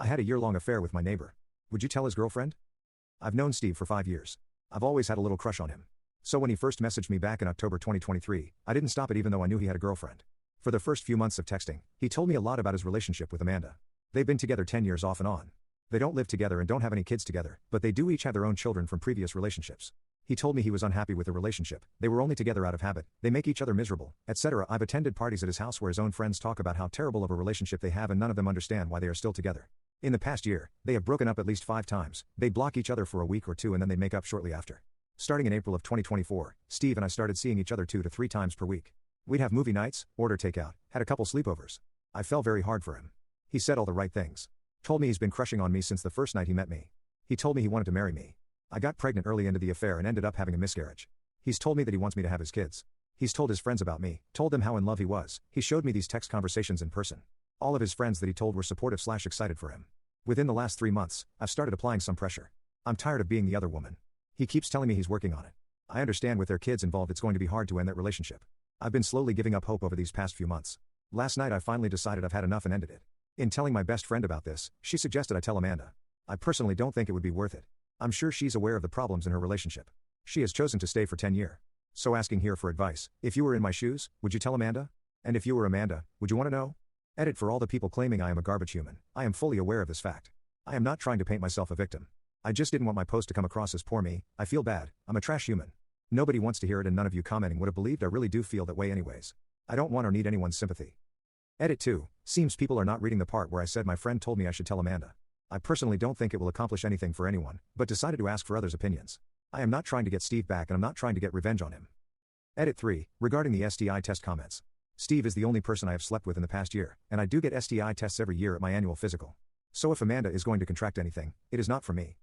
I had a year-long affair with my neighbor. Would you tell his girlfriend? I've known Steve for 5 years. I've always had a little crush on him. So when he first messaged me back in October 2023, I didn't stop it even though I knew he had a girlfriend. For the first few months of texting, he told me a lot about his relationship with Amanda. They've been together 10 years off and on. They don't live together and don't have any kids together, but they do each have their own children from previous relationships. He told me he was unhappy with the relationship, they were only together out of habit, they make each other miserable, etc. I've attended parties at his house where his own friends talk about how terrible of a relationship they have and none of them understand why they are still together. In the past year, they have broken up at least 5 times, they'd block each other for a week or 2 and then they'd make up shortly after. Starting in April of 2024, Steve and I started seeing each other 2 to 3 times per week. We'd have movie nights, order takeout, had a couple sleepovers. I fell very hard for him. He said all the right things. Told me he's been crushing on me since the first night he met me. He told me he wanted to marry me. I got pregnant early into the affair and ended up having a miscarriage. He's told me that he wants me to have his kids. He's told his friends about me, told them how in love he was. He showed me these text conversations in person. All of his friends that he told were supportive/excited for him. Within the last 3 months, I've started applying some pressure. I'm tired of being the other woman. He keeps telling me he's working on it. I understand with their kids involved it's going to be hard to end that relationship. I've been slowly giving up hope over these past few months. Last night I finally decided I've had enough and ended it. In telling my best friend about this, she suggested I tell Amanda. I personally don't think it would be worth it. I'm sure she's aware of the problems in her relationship. She has chosen to stay for 10 years. So asking here for advice, if you were in my shoes, would you tell Amanda? And if you were Amanda, would you want to know? Edit for all the people claiming I am a garbage human, I am fully aware of this fact. I am not trying to paint myself a victim. I just didn't want my post to come across as poor me, I feel bad, I'm a trash human. Nobody wants to hear it and none of you commenting would have believed I really do feel that way anyways. I don't want or need anyone's sympathy. Edit 2, seems people are not reading the part where I said my friend told me I should tell Amanda. I personally don't think it will accomplish anything for anyone, but decided to ask for others' opinions. I am not trying to get Steve back and I'm not trying to get revenge on him. Edit 3, regarding the STI test comments. Steve is the only person I have slept with in the past year, and I do get STI tests every year at my annual physical. So if Amanda is going to contract anything, it is not for me.